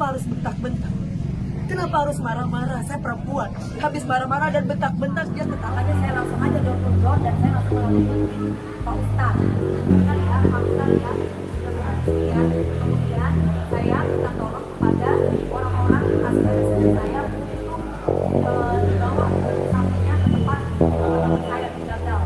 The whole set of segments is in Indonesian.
Kenapa harus bentak-bentak? Kenapa harus marah-marah? Saya perempuan. Habis marah-marah dan bentak-bentak, dia tetangga saya langsung aja door dan saya langsung ngelakuin Pak Ustaz. Kan ya, Pak Ustaz ya. Kemudian saya minta tolong kepada orang-orang asisten saya untuk dibawa sampingnya ke tempat saya tinggal.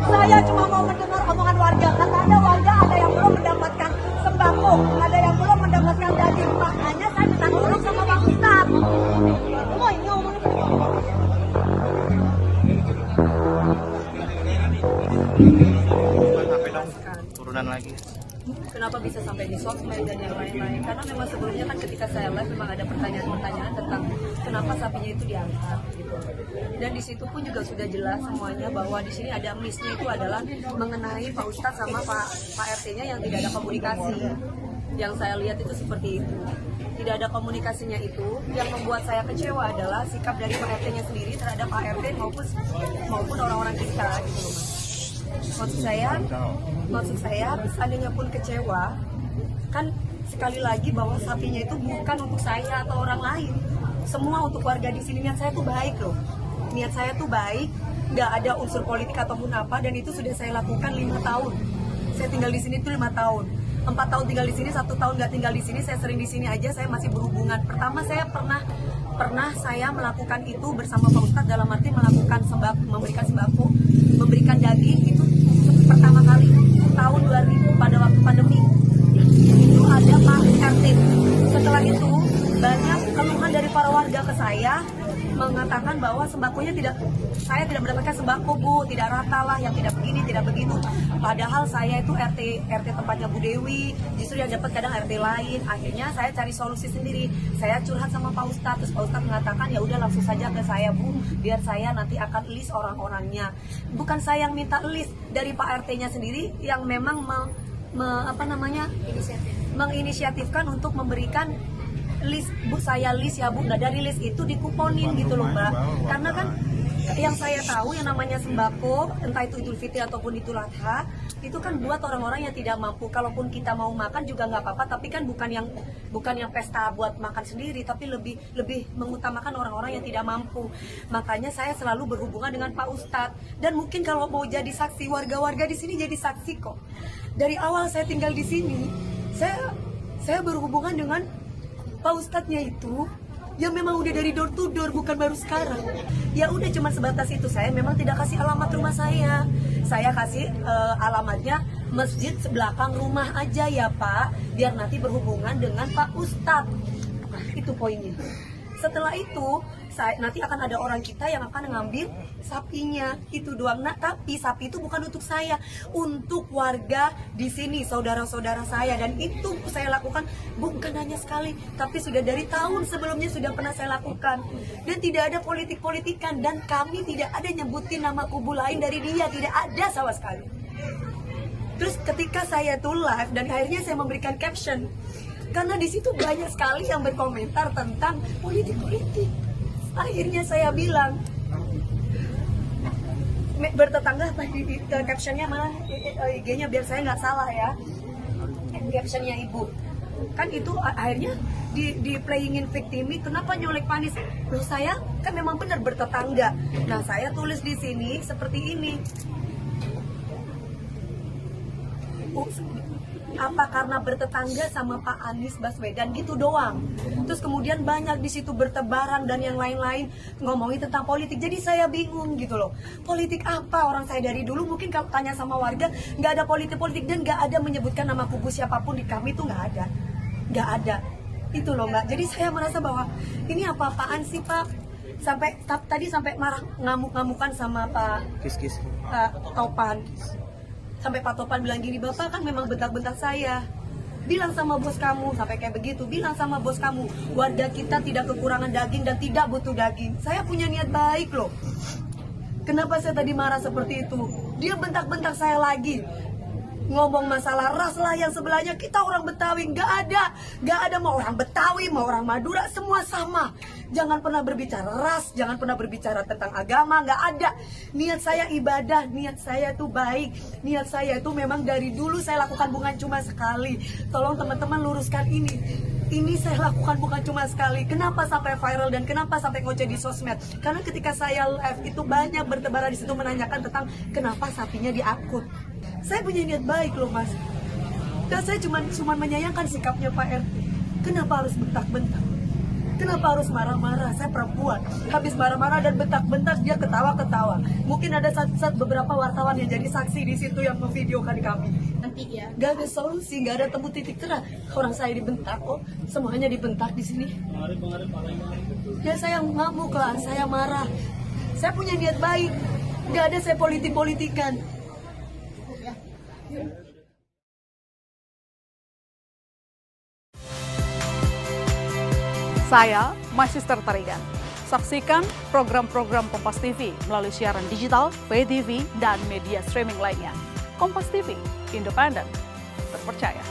Saya cuma mau mendengar omongan warga. Kata ada warga ada yang belum mendapatkan sembako, ada yang belum mendapatkan daging. Makanya saya minta tolong sama Pak Ustaz. Oh, ini ngomongnya turunan lagi. Kenapa bisa sampai di sosmed dan yang lain-lain? Karena memang sebelumnya kan ketika saya live memang ada pertanyaan-pertanyaan tentang kenapa sapinya itu diangkat gitu. Dan di situ pun juga sudah jelas semuanya bahwa di sini ada miss-nya itu adalah mengenai Pak Ustadz sama Pak RT-nya yang tidak ada komunikasi. Yang saya lihat itu seperti itu. Tidak ada komunikasinya itu. Yang membuat saya kecewa adalah sikap dari Pak RT-nya sendiri terhadap Pak RT maupun orang-orang kita gitu loh, Mas. Maksud saya, seandainya pun kecewa, kan sekali lagi bahwa sapinya itu bukan untuk saya atau orang lain. Semua untuk warga di sini. Niat saya tuh baik loh. Niat saya tuh baik, nggak ada unsur politik ataupun apa, dan itu sudah saya lakukan 5 tahun. Saya tinggal di sini tuh 5 tahun. 4 tahun tinggal di sini, 1 tahun nggak tinggal di sini. Saya sering di sini aja, saya masih berhubungan. Pertama saya pernah saya melakukan itu bersama Pak Ustadz dalam arti melakukan memberikan sembako, memberikan daging itu pertama kali tahun 2000 pada waktu pandemi. Itu ada Pak RT. Setelah itu banyak keluhan dari para warga ke saya mengatakan bahwa sembakonya saya tidak mendapatkan sembako, Bu, tidak rata lah, yang tidak begini, tidak begitu. Padahal saya itu RT tempatnya Bu Dewi, justru yang dapat kadang RT lain. Akhirnya saya cari solusi sendiri. Saya curhat sama Pak Ustadz, terus Pak Ustadz mengatakan ya udah langsung saja ke saya, Bu, biar saya nanti akan list orang-orangnya. Bukan saya yang minta list, dari Pak RT-nya sendiri yang memang menginisiatifkan untuk memberikan list. Bu, saya list ya Bu. Nah dari list itu dikuponin gitu loh Mbak. Karena kan yang saya tahu yang namanya sembako, entah itu Idul Fitri ataupun Idul Adha, itu kan buat orang-orang yang tidak mampu. Kalaupun kita mau makan juga nggak apa-apa, tapi kan bukan yang pesta buat makan sendiri, tapi lebih mengutamakan orang-orang yang tidak mampu. Makanya saya selalu berhubungan dengan Pak Ustadz. Dan mungkin kalau mau jadi saksi, warga-warga di sini jadi saksi kok. Dari awal saya tinggal di sini, saya berhubungan dengan Pak Ustadznya itu yang memang udah dari door to door, bukan baru sekarang. Ya udah cuma sebatas itu. Saya memang tidak kasih alamat rumah saya. Saya kasih alamatnya masjid sebelakang rumah aja ya Pak, biar nanti berhubungan dengan Pak Ustadz. Nah, itu poinnya. Setelah itu nanti akan ada orang kita yang akan ngambil sapinya, itu doang. Nah, tapi sapi itu bukan untuk saya, untuk warga di sini, saudara-saudara saya. Dan itu saya lakukan bukan hanya sekali, tapi sudah dari tahun sebelumnya sudah pernah saya lakukan. Dan tidak ada politik-politikan, dan kami tidak ada nyebutin nama kubu lain dari dia, tidak ada sama sekali. Terus ketika saya tuh live dan akhirnya saya memberikan caption, karena di situ banyak sekali yang berkomentar tentang politik-politik. Akhirnya saya bilang, bertetangga tadi captionnya malah IG-nya biar saya nggak salah ya, captionnya Ibu. Kan itu akhirnya di playingin victimi, kenapa nyolek Panis? Loh saya kan memang benar bertetangga. Nah saya tulis di sini seperti ini. Apa karena bertetangga sama Pak Anies Baswedan gitu doang. Terus kemudian banyak di situ bertebaran dan yang lain-lain ngomongin tentang politik. Jadi saya bingung gitu loh. Politik apa? Orang saya dari dulu mungkin kalau tanya sama warga nggak ada politik-politik dan nggak ada menyebutkan nama kubu siapapun di kami tuh nggak ada. Itu loh Mbak. Jadi saya merasa bahwa ini apa-apaan sih Pak? Tadi sampai marah ngamuk-ngamukan sama Pak Topan. Sampai Pak Topan bilang gini, Bapak kan memang bentak-bentak saya. Bilang sama bos kamu, sampai kayak begitu. Bilang sama bos kamu, warga kita tidak kekurangan daging dan tidak butuh daging. Saya punya niat baik loh. Kenapa saya tadi marah seperti itu? Dia bentak-bentak saya lagi. ngomong masalah ras lah yang sebelahnya. Kita orang Betawi nggak ada mau orang Betawi mau orang Madura, semua sama. Jangan pernah berbicara ras, jangan pernah berbicara tentang agama, nggak ada. Niat saya ibadah, niat saya tuh baik, niat saya itu memang dari dulu saya lakukan bukan cuma sekali. Tolong teman-teman luruskan ini. Ini saya lakukan bukan cuma sekali. Kenapa sampai viral dan kenapa sampai ngoceh di sosmed? Karena ketika saya live itu banyak bertebaran di situ menanyakan tentang kenapa sapinya diangkut. Saya punya niat baik loh mas. Dan saya cuma menyayangkan sikapnya Pak RT. Kenapa harus bentak-bentak? Kenapa harus marah-marah? Saya perempuan. Habis marah-marah dan bentak-bentak dia ketawa-ketawa. Mungkin ada saat beberapa wartawan yang jadi saksi di situ yang memvideokan kami. Nanti ya. Gak ada solusi, gak ada temu titik terang. Orang saya dibentak kok, semuanya dibentak di sini. Ya saya ngamuk lah, saya marah. Saya punya niat baik. Gak ada saya politik-politikan. Saya Magister Tarigan. Saksikan program-program Kompas TV melalui siaran digital, pay TV, dan media streaming lainnya. Kompas TV, independen, terpercaya.